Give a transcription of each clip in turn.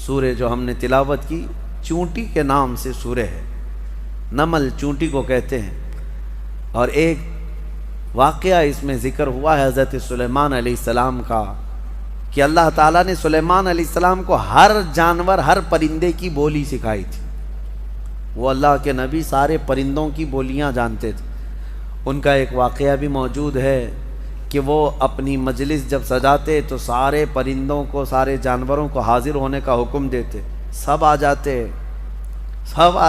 سورہ جو ہم نے تلاوت کی چونٹی کے نام سے سورہ ہے، نمل چونٹی کو کہتے ہیں، اور ایک واقعہ اس میں ذکر ہوا ہے حضرت سلیمان علیہ السلام کا کہ اللہ تعالیٰ نے سلیمان علیہ السلام کو ہر جانور، ہر پرندے کی بولی سکھائی تھی۔ وہ اللہ کے نبی سارے پرندوں کی بولیاں جانتے تھے۔ ان کا ایک واقعہ بھی موجود ہے کہ وہ اپنی مجلس جب سجاتے تو سارے پرندوں کو، سارے جانوروں کو حاضر ہونے کا حکم دیتے، سب آ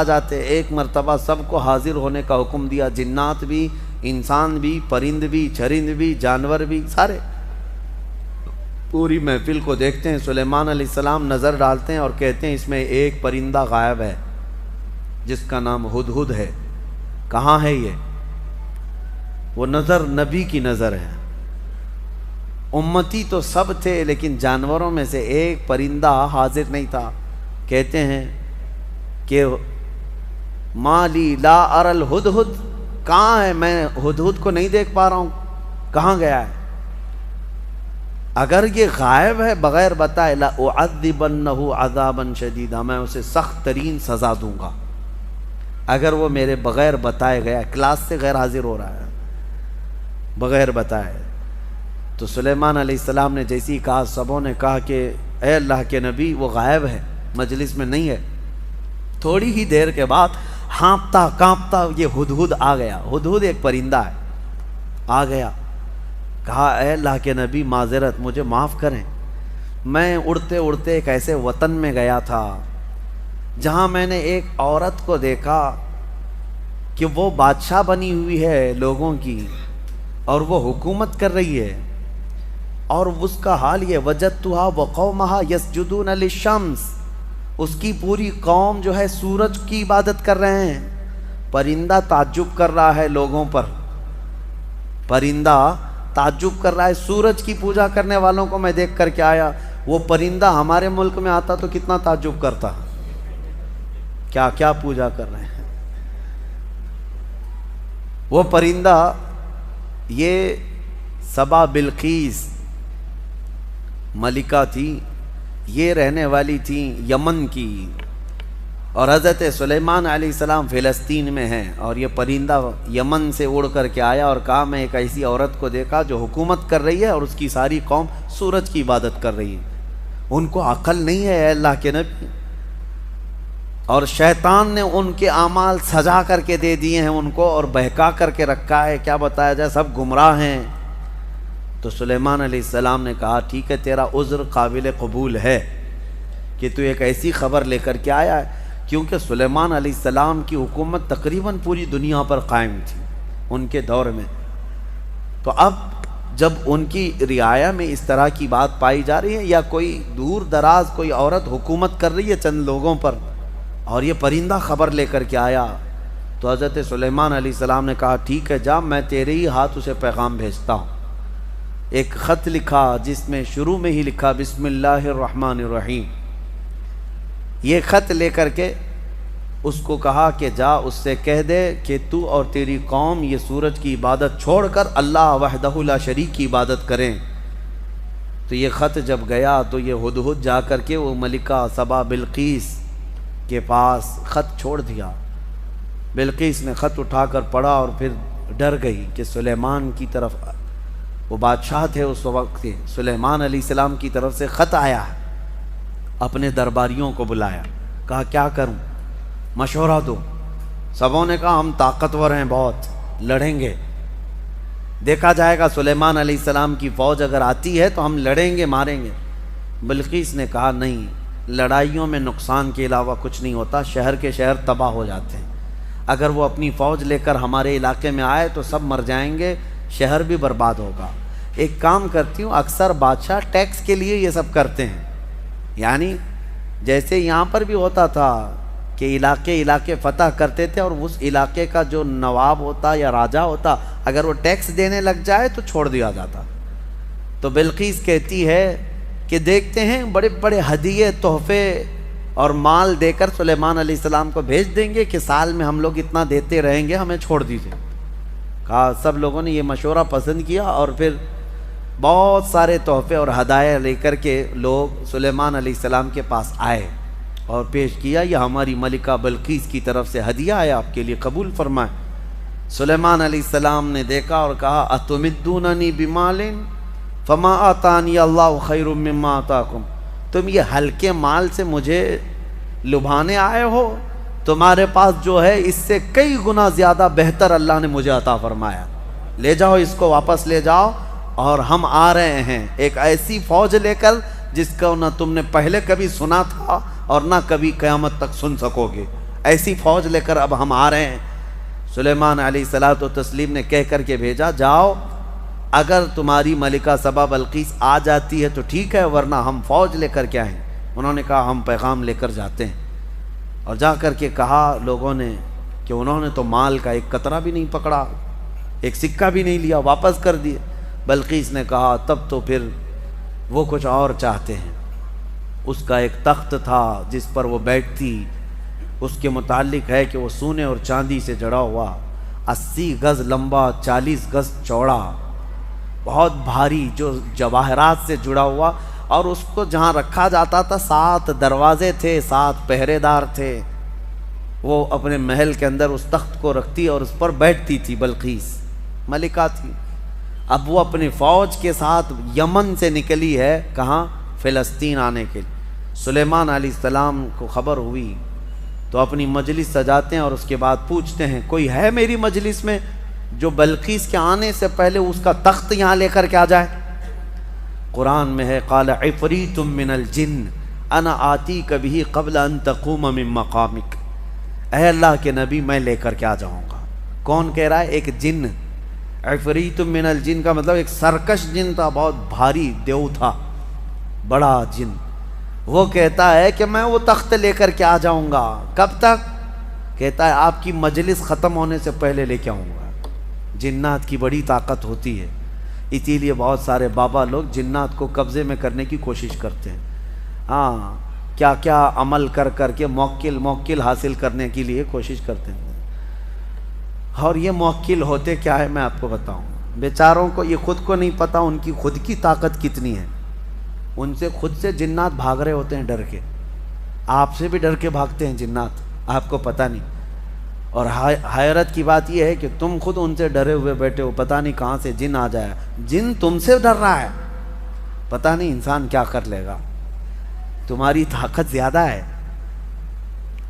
جاتے۔ ایک مرتبہ سب کو حاضر ہونے کا حکم دیا، جنات بھی، انسان بھی، پرند بھی، چرند بھی، جانور بھی، سارے پوری محفل کو دیکھتے ہیں۔ سلیمان علیہ السلام نظر ڈالتے ہیں اور کہتے ہیں اس میں ایک پرندہ غائب ہے جس کا نام ہدہد ہے، کہاں ہے یہ؟ وہ نظر نبی کی نظر ہے، امتی تو سب تھے لیکن جانوروں میں سے ایک پرندہ حاضر نہیں تھا۔ کہتے ہیں کہ مالی لا ار الہدہد، کہاں ہے؟ میں ہدہد کو نہیں دیکھ پا رہا ہوں، کہاں گیا ہے؟ اگر یہ غائب ہے بغیر بتائے، لأعذبنہ عذابا شدیدا، میں اسے سخت ترین سزا دوں گا۔ اگر وہ میرے بغیر بتائے گیا، کلاس سے غیر حاضر ہو رہا ہے بغیر بتائے، تو سلیمان علیہ السلام نے جیسی کہا، سبوں نے کہا کہ اے اللہ کے نبی وہ غائب ہے، مجلس میں نہیں ہے۔ تھوڑی ہی دیر کے بعد ہانپتا کانپتا یہ ہدہد آ گیا۔ ہدہد ایک پرندہ ہے، آ گیا، کہا اے اللہ کے نبی معذرت، مجھے معاف کریں، میں اڑتے اڑتے ایک ایسے وطن میں گیا تھا جہاں میں نے ایک عورت کو دیکھا کہ وہ بادشاہ بنی ہوئی ہے لوگوں کی اور وہ حکومت کر رہی ہے، اور اس کا حال یہ وجدتھا وقومھا یسجدون للشمس، اس کی پوری قوم جو ہے سورج کی عبادت کر رہے ہیں۔ پرندہ تعجب کر رہا ہے لوگوں پر، پرندہ تعجب کر رہا ہے، سورج کی پوجا کرنے والوں کو میں دیکھ کر کے آیا۔ وہ پرندہ ہمارے ملک میں آتا تو کتنا تعجب کرتا، کیا کیا پوجا کر رہے ہیں۔ وہ پرندہ یہ سبا بلقیس ملکہ تھی، یہ رہنے والی تھی یمن کی، اور حضرت سلیمان علیہ السلام فلسطین میں ہیں، اور یہ پرندہ یمن سے اڑ کر کے آیا اور کہا میں ایک ایسی عورت کو دیکھا جو حکومت کر رہی ہے اور اس کی ساری قوم سورج کی عبادت کر رہی ہے۔ ان کو عقل نہیں ہے اے اللہ کے نبی، اور شیطان نے ان کے اعمال سجا کر کے دے دیے ہیں ان کو، اور بہکا کر کے رکھا ہے، کیا بتایا جائے، سب گمراہ ہیں۔ تو سلیمان علیہ السلام نے کہا ٹھیک ہے، تیرا عذر قابل قبول ہے کہ تو ایک ایسی خبر لے کر کے آیا ہے، کیونکہ سلیمان علیہ السلام کی حکومت تقریباً پوری دنیا پر قائم تھی ان کے دور میں۔ تو اب جب ان کی رعایا میں اس طرح کی بات پائی جا رہی ہے، یا کوئی دور دراز کوئی عورت حکومت کر رہی ہے چند لوگوں پر، اور یہ پرندہ خبر لے کر کے آیا، تو حضرت سلیمان علیہ السلام نے کہا ٹھیک ہے جا، میں تیرے ہی ہاتھ اسے پیغام بھیجتا ہوں۔ ایک خط لکھا جس میں شروع میں ہی لکھا بسم اللہ الرحمن الرحیم۔ یہ خط لے کر کے اس کو کہا کہ جا اس سے کہہ دے کہ تو اور تیری قوم یہ سورج کی عبادت چھوڑ کر اللہ وحدہ لا شریک کی عبادت کریں۔ تو یہ خط جب گیا تو یہ ہدہد جا کر کے وہ ملکہ سبا بلقیس کے پاس خط چھوڑ دیا۔ بلقیس نے خط اٹھا کر پڑھا اور پھر ڈر گئی کہ سلیمان کی طرف، وہ بادشاہ تھے اس وقت کے، سلیمان علیہ السلام کی طرف سے خط آیا ہے۔ اپنے درباریوں کو بلایا، کہا کیا کروں، مشورہ دو۔ سبوں نے کہا ہم طاقتور ہیں، بہت لڑیں گے، دیکھا جائے گا سلیمان علیہ السلام کی فوج اگر آتی ہے تو ہم لڑیں گے، ماریں گے۔ بلقیس نے کہا نہیں، لڑائیوں میں نقصان کے علاوہ کچھ نہیں ہوتا، شہر کے شہر تباہ ہو جاتے ہیں، اگر وہ اپنی فوج لے کر ہمارے علاقے میں آئے تو سب مر جائیں گے، شہر بھی برباد ہوگا۔ ایک کام کرتی ہوں، اکثر بادشاہ ٹیکس کے لیے یہ سب کرتے ہیں، یعنی جیسے یہاں پر بھی ہوتا تھا کہ علاقے فتح کرتے تھے، اور اس علاقے کا جو نواب ہوتا یا راجہ ہوتا اگر وہ ٹیکس دینے لگ جائے تو چھوڑ دیا جاتا۔ تو بلقیس کہتی ہے کہ دیکھتے ہیں بڑے بڑے ہدیے، تحفے اور مال دے کر سلیمان علیہ السلام کو بھیج دیں گے کہ سال میں ہم لوگ اتنا دیتے رہیں گے، ہمیں چھوڑ دیجیے۔ کہا سب لوگوں نے یہ مشورہ پسند کیا، اور پھر بہت سارے تحفے اور ہدایہ لے کر کے لوگ سلیمان علیہ السلام کے پاس آئے اور پیش کیا، یہ ہماری ملکہ بلقیس کی طرف سے ہدیہ ہے، آپ کے لیے قبول فرمائیں۔ سلیمان علیہ السلام نے دیکھا اور کہا اتمدوننی بمال فما آتانی اللہ خیر مما آتاکم، تم یہ ہلکے مال سے مجھے لبھانے آئے ہو؟ تمہارے پاس جو ہے اس سے کئی گنا زیادہ بہتر اللہ نے مجھے عطا فرمایا، لے جاؤ اس کو، واپس لے جاؤ، اور ہم آ رہے ہیں ایک ایسی فوج لے کر جس کا نہ تم نے پہلے کبھی سنا تھا اور نہ کبھی قیامت تک سن سکو گے، ایسی فوج لے کر اب ہم آ رہے ہیں۔ سلیمان علیہ الصلوۃ والتسلیم نے کہہ کر کے بھیجا، جاؤ، اگر تمہاری ملکہ سبا بلقیس آ جاتی ہے تو ٹھیک ہے، ورنہ ہم فوج لے کر کے آئیں۔ انہوں نے کہا ہم پیغام لے کر جاتے ہیں، اور جا کر کے کہا لوگوں نے کہ انہوں نے تو مال کا ایک قطرہ بھی نہیں پکڑا، ایک سکہ بھی نہیں لیا، واپس کر دیے۔ بلقیس نے کہا تب تو پھر وہ کچھ اور چاہتے ہیں۔ اس کا ایک تخت تھا جس پر وہ بیٹھتی، اس کے متعلق ہے کہ وہ سونے اور چاندی سے جڑا ہوا، 80 گز لمبا، 40 گز چوڑا، بہت بھاری، جو جواہرات سے جڑا ہوا، اور اس کو جہاں رکھا جاتا تھا 7 دروازے تھے، 7 پہرے دار تھے۔ وہ اپنے محل کے اندر اس تخت کو رکھتی اور اس پر بیٹھتی تھی، بلقیس ملکہ تھی۔ اب وہ اپنی فوج کے ساتھ یمن سے نکلی ہے، کہاں؟ فلسطین آنے کے لیے۔ سلیمان علیہ السلام کو خبر ہوئی تو اپنی مجلس سجاتے ہیں اور اس کے بعد پوچھتے ہیں کوئی ہے میری مجلس میں جو بلقیس کے آنے سے پہلے اس کا تخت یہاں لے کر کے آ جائے؟ قرآن میں ہے قال عفریت من الجن انا آتیک بہ قبل ان تقوم من مقامک، اے اللہ کے نبی میں لے کر کے آ جاؤں گا۔ کون کہہ رہا ہے؟ ایک جن۔ عفریت من الجن کا مطلب ایک سرکش جن تھا، بہت بھاری دیو تھا، بڑا جن۔ وہ کہتا ہے کہ میں وہ تخت لے کر کے آ جاؤں گا۔ کب تک؟ کہتا ہے آپ کی مجلس ختم ہونے سے پہلے لے کے آؤں گا۔ جنات کی بڑی طاقت ہوتی ہے، اسی لیے بہت سارے بابا لوگ جنات کو قبضے میں کرنے کی کوشش کرتے ہیں۔ ہاں، کیا کیا عمل کر کر کے موکل حاصل کرنے کے لیے کوشش کرتے ہیں، اور یہ موکل ہوتے کیا ہے میں آپ کو بتاؤں۔ بیچاروں کو یہ خود کو نہیں پتا ان کی خود کی طاقت کتنی ہے، ان سے خود سے جنات بھاگ رہے ہوتے ہیں ڈر کے، آپ سے بھی ڈر کے بھاگتے ہیں جنات، آپ کو پتہ نہیں۔ اور حیرت کی بات یہ ہے کہ تم خود ان سے ڈرے ہوئے بیٹھے ہو، پتہ نہیں کہاں سے جن آ جائے، جن تم سے ڈر رہا ہے، پتہ نہیں انسان کیا کر لے گا، تمہاری طاقت زیادہ ہے۔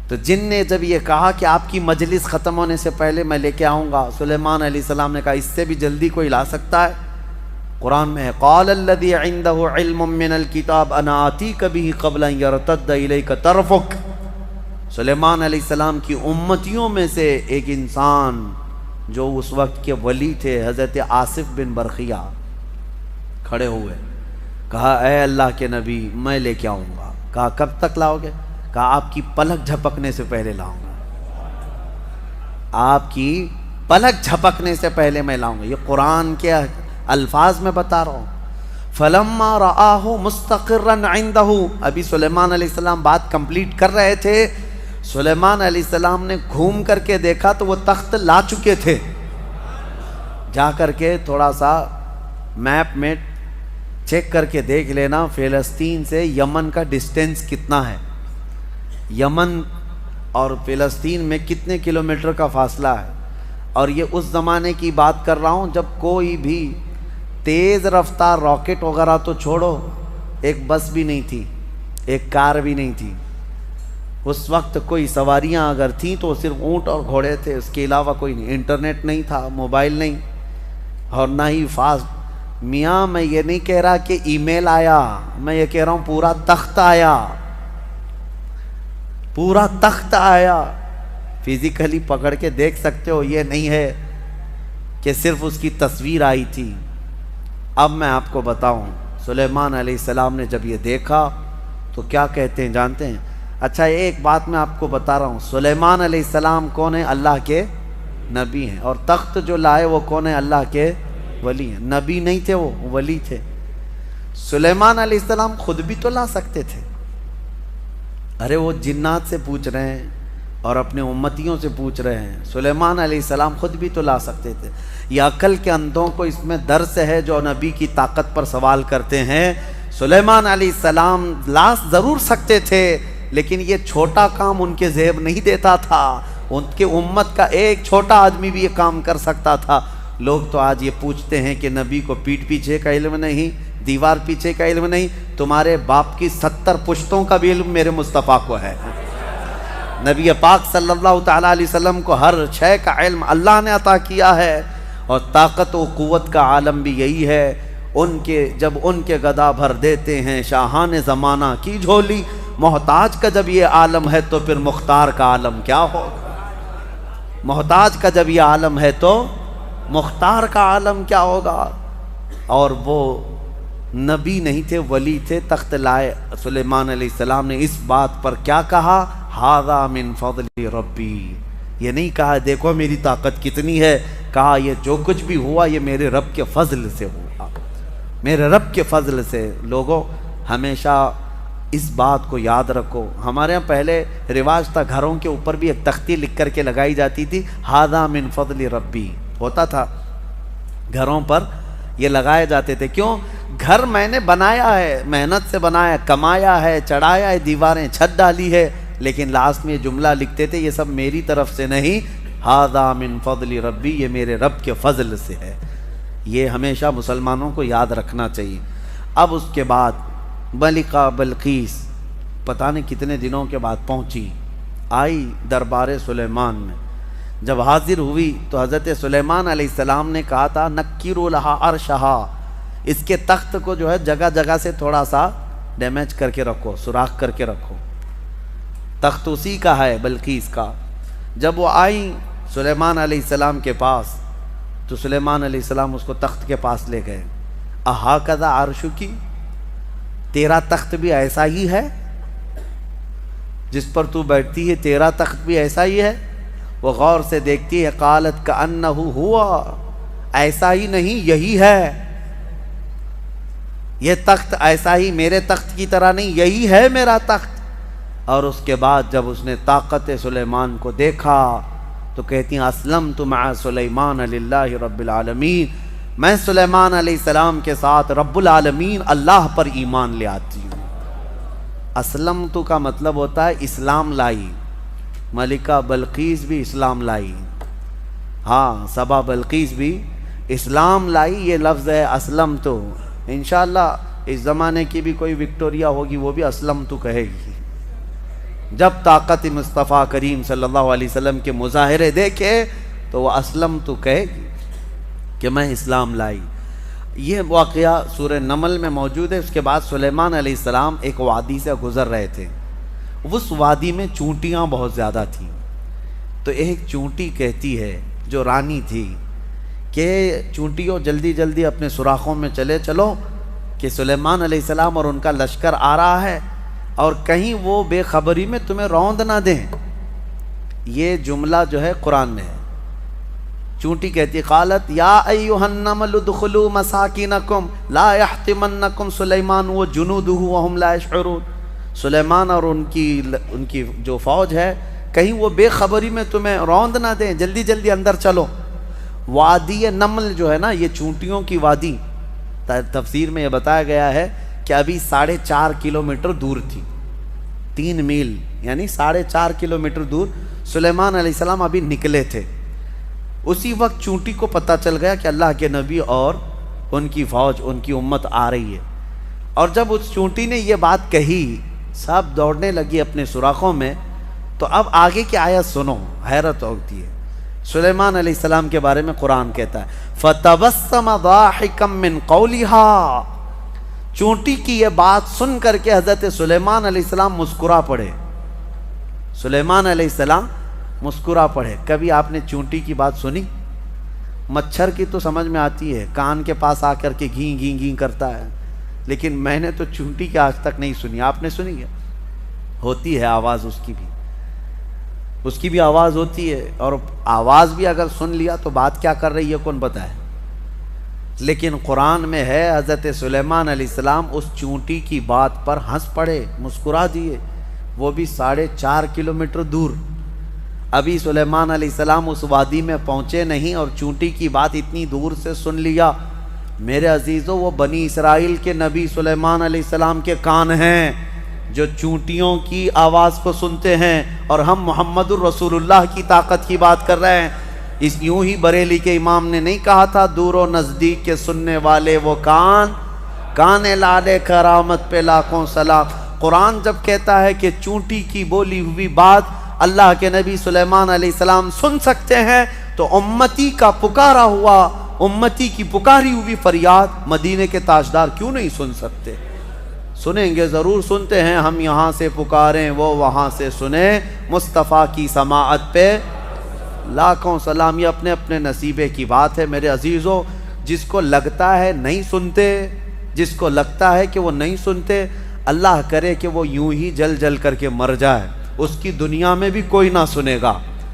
تو جن نے جب یہ کہا کہ آپ کی مجلس ختم ہونے سے پہلے میں لے کے آؤں گا، سلیمان علیہ السلام نے کہا اس سے بھی جلدی کوئی لا سکتا ہے؟ قرآن میں ہے قال الذی عنده علم من الکتاب انا آتیک بہ قبل ان یرتد الیک طرفک۔ سلیمان علیہ السلام کی امتیوں میں سے ایک انسان جو اس وقت کے ولی تھے، حضرت آصف بن برخیہ، کھڑے ہوئے، کہا اے اللہ کے نبی میں لے کے آؤں گا۔ کہا کب تک لاؤ گے؟ کہا آپ کی پلک جھپکنے سے پہلے لاؤں گا، آپ کی پلک جھپکنے سے پہلے میں لاؤں گا۔ یہ قرآن کے الفاظ میں بتا رہا ہوں۔ فلما رآہ مستقرا عنده، ابھی سلیمان علیہ السلام بات کمپلیٹ کر رہے تھے، سلیمان علیہ السلام نے گھوم کر کے دیکھا تو وہ تخت لا چکے تھے۔ جا کر کے تھوڑا سا میپ میں چیک کر کے دیکھ لینا فلسطین سے یمن کا ڈسٹینس کتنا ہے، یمن اور فلسطین میں کتنے کلومیٹر کا فاصلہ ہے۔ اور یہ اس زمانے کی بات کر رہا ہوں جب کوئی بھی تیز رفتار راکٹ وغیرہ تو چھوڑو، ایک بس بھی نہیں تھی، ایک کار بھی نہیں تھی۔ اس وقت کوئی سواریاں اگر تھیں تو صرف اونٹ اور گھوڑے تھے، اس کے علاوہ کوئی نہیں، انٹرنیٹ نہیں تھا، موبائل نہیں، اور نہ ہی فاسٹ۔ میاں میں یہ نہیں کہہ رہا کہ ای میل آیا، میں یہ کہہ رہا ہوں پورا تخت آیا، پورا تخت آیا، فزیکلی پکڑ کے دیکھ سکتے ہو، یہ نہیں ہے کہ صرف اس کی تصویر آئی تھی۔ اب میں آپ کو بتاؤں، سلیمان علیہ السلام نے جب یہ دیکھا تو کیا کہتے ہیں جانتے ہیں؟ اچھا ایک بات میں آپ کو بتا رہا ہوں، سلیمان علیہ السلام کون ہے؟ اللہ کے نبی ہیں، اور تخت جو لائے وہ کون ہے؟ اللہ کے ولی ہیں، نبی نہیں تھے، وہ ولی تھے۔ سلیمان علیہ السلام خود بھی تو لا سکتے تھے، ارے وہ جنات سے پوچھ رہے ہیں، اور اپنے امتیوں سے پوچھ رہے ہیں۔ سلیمان علیہ السلام خود بھی تو لا سکتے تھے۔ یہ عقل کے اندھوں کو اس میں درس ہے جو نبی کی طاقت پر سوال کرتے ہیں۔ سلیمان علیہ السلام لا ضرور سکتے تھے، لیکن یہ چھوٹا کام ان کے ذہن نہیں دیتا تھا۔ ان کے امت کا ایک چھوٹا آدمی بھی یہ کام کر سکتا تھا۔ لوگ تو آج یہ پوچھتے ہیں کہ نبی کو پیٹھ پیچھے کا علم نہیں، دیوار پیچھے کا علم نہیں، تمہارے باپ کی 70 پشتوں کا بھی علم میرے مصطفیٰ کو ہے۔ نبی پاک صلی اللہ تعالیٰ علیہ وسلم کو ہر شے کا علم اللہ نے عطا کیا ہے، اور طاقت و قوت کا عالم بھی یہی ہے۔ جب ان کے گدا بھر دیتے ہیں شاہان زمانہ کی جھولی، محتاج کا جب یہ عالم ہے تو پھر مختار کا عالم کیا ہوگا؟ محتاج کا جب یہ عالم ہے تو مختار کا عالم کیا ہوگا؟ اور وہ نبی نہیں تھے، ولی تھے، تخت لائے۔ سلیمان علیہ السلام نے اس بات پر کیا کہا؟ ھذا من فضل ربی۔ یہ نہیں کہا دیکھو میری طاقت کتنی ہے، کہا یہ جو کچھ بھی ہوا یہ میرے رب کے فضل سے ہوا، میرے رب کے فضل سے۔ لوگوں ہمیشہ اس بات کو یاد رکھو۔ ہمارے ہاں پہلے رواج تھا، گھروں کے اوپر بھی ایک تختی لکھ کر کے لگائی جاتی تھی، ھذا من فضل ربی ہوتا تھا، گھروں پر یہ لگائے جاتے تھے۔ کیوں؟ گھر میں نے بنایا ہے، محنت سے بنایا، کمایا ہے، چڑھایا ہے، دیواریں چھت ڈالی ہے، لیکن لاسٹ میں یہ جملہ لکھتے تھے یہ سب میری طرف سے نہیں، ھذا من فضل ربی، یہ میرے رب کے فضل سے ہے۔ یہ ہمیشہ مسلمانوں کو یاد رکھنا چاہیے۔ اب اس کے بعد ملکہ بلقیس پتہ نہیں کتنے دنوں کے بعد پہنچی، آئی دربار سلیمان میں۔ جب حاضر ہوئی تو حضرت سلیمان علیہ السلام نے کہا تھا نکروا لہا عرشہا، اس کے تخت کو جو ہے جگہ جگہ سے تھوڑا سا ڈیمیج کر کے رکھو، سوراخ کر کے رکھو۔ تخت اسی کا ہے، بلقیس کا۔ جب وہ آئیں سلیمان علیہ السلام کے پاس تو سلیمان علیہ السلام اس کو تخت کے پاس لے گئے۔ اہٰذا عرشکی، تیرا تخت بھی ایسا ہی ہے جس پر تو بیٹھتی ہے، تیرا تخت بھی ایسا ہی ہے؟ وہ غور سے دیکھتی ہے، قالت کأنہ ہوا، ایسا ہی نہیں یہی ہے، یہ تخت ایسا ہی میرے تخت کی طرح نہیں، یہی ہے میرا تخت۔ اور اس کے بعد جب اس نے طاقت سلیمان کو دیکھا تو کہتی ہیں اسلمت مع سلیمان للہ رب العالمین، میں سلیمان علیہ السلام کے ساتھ رب العالمین اللہ پر ایمان لے آتی ہوں۔ اسلمت کا مطلب ہوتا ہے اسلام لائی، ملکہ بلقیس بھی اسلام لائی، ہاں سبا بلقیس بھی اسلام لائی، یہ لفظ ہے اسلمت۔ انشاءاللہ اس زمانے کی بھی کوئی وکٹوریا ہوگی وہ بھی اسلمت کہے گی، جب طاقت مصطفیٰ کریم صلی اللہ علیہ وسلم کے مظاہرے دیکھے تو وہ اسلمت کہے گی کہ میں اسلام لائی۔ یہ واقعہ سورہ نمل میں موجود ہے۔ اس کے بعد سلیمان علیہ السلام ایک وادی سے گزر رہے تھے، اس وادی میں چونٹیاں بہت زیادہ تھیں، تو ایک چونٹی کہتی ہے جو رانی تھی کہ چونٹیوں جلدی جلدی اپنے سوراخوں میں چلو کہ سلیمان علیہ السلام اور ان کا لشکر آ رہا ہے، اور کہیں وہ بے خبری میں تمہیں روند نہ دیں۔ یہ جملہ جو ہے قرآن میں ہے۔ چونٹی کہتی قالت یا ایھا النمل ادخلوا مساکنکم لا یحطمنکم سلیمان وجنودہ وہم لا یشعرون، سلیمان اور ان کی جو فوج ہے کہیں وہ بے خبری میں تمہیں روند نہ دیں، جلدی جلدی اندر چلو۔ وادی نمل جو ہے نا، یہ چونٹیوں کی وادی، تفسیر میں یہ بتایا گیا ہے کہ ابھی 4.5 کلومیٹر دور تھی، 3 میل یعنی 4.5 کلومیٹر دور سلیمان علیہ السلام ابھی نکلے تھے۔ اسی وقت چونٹی کو پتہ چل گیا کہ اللہ کے نبی اور ان کی فوج، ان کی امت آ رہی ہے، اور جب اس چونٹی نے یہ بات کہی سب دوڑنے لگی اپنے سوراخوں میں۔ تو اب آگے کی آیت سنو، حیرت ہوتی ہے۔ سلیمان علیہ السلام کے بارے میں قرآن کہتا ہے فَتَبَسَّمَ ضَاحِكًا مِّن قَوْلِهَا، چونٹی کی یہ بات سن کر کے حضرت سلیمان علیہ السلام مسکرا پڑے۔ سلیمان علیہ السلام مسکرا پڑے۔ کبھی آپ نے چونٹی کی بات سنی؟ مچھر کی تو سمجھ میں آتی ہے، کان کے پاس آ کر کے گھیں گھیں گھیں کرتا ہے، لیکن میں نے تو چونٹی کی آج تک نہیں سنی۔ آپ نے سنی ہے؟ ہوتی ہے آواز اس کی بھی آواز ہوتی ہے، اور آواز بھی اگر سن لیا تو بات کیا کر رہی ہے کون بتائے۔ لیکن قرآن میں ہے حضرت سلیمان علیہ السلام اس چونٹی کی بات پر ہنس پڑے، مسکرا دیے، وہ بھی 4.5 کلومیٹر دور۔ ابھی سلیمان علیہ السلام اس وادی میں پہنچے نہیں اور چونٹی کی بات اتنی دور سے سن لیا. میرے عزیزو وہ بنی اسرائیل کے نبی سلیمان علیہ السلام کے کان ہیں جو چونٹیوں کی آواز کو سنتے ہیں، اور ہم محمد الرسول اللہ کی طاقت کی بات کر رہے ہیں. اس یوں ہی بریلی کے امام نے نہیں کہا تھا دور و نزدیک کے سننے والے وہ کان لالے کرامت پہ لاکھوں سلام. قرآن جب کہتا ہے کہ چونٹی کی بولی ہوئی بات اللہ کے نبی سلیمان علیہ السلام سن سکتے ہیں، تو امتی کا پکارا ہوا، امتی کی پکاری ہوئی فریاد مدینے کے تاجدار کیوں نہیں سن سکتے؟ سنیں گے، ضرور سنتے ہیں. ہم یہاں سے پکاریں وہ وہاں سے سنیں، مصطفیٰ کی سماعت پہ لاکھوں سلام. یہ اپنے اپنے نصیبے کی بات ہے میرے عزیزو. جس کو لگتا ہے نہیں سنتے، جس کو لگتا ہے کہ وہ نہیں سنتے، اللہ کرے کہ وہ یوں ہی جل جل کر کے مر جائے. اس کی دنیا میں بھی کوئی نہ سنے گا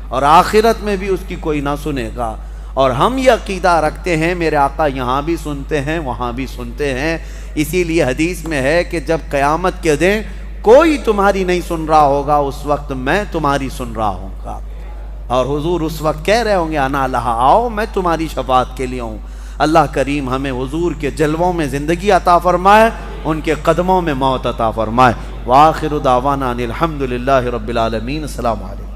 اور آخرت میں بھی اس کی کوئی نہ سنے گا. اور ہم یہ عقیدہ رکھتے ہیں میرے آقا یہاں بھی سنتے ہیں وہاں بھی سنتے ہیں. اسی لیے حدیث میں ہے کہ جب قیامت کے دن کوئی تمہاری نہیں سن رہا ہوگا، اس وقت میں تمہاری سن رہا ہوں گا. اور حضور اس وقت کہہ رہے ہوں گے انا لہا، آؤ میں تمہاری شفاعت کے لیے ہوں. اللہ کریم ہمیں حضور کے جلووں میں زندگی عطا فرمائے، ان کے قدموں میں موت عطا فرمائے. وآخر دعوانا ان الحمد للہ رب العالمین. السلام علیکم.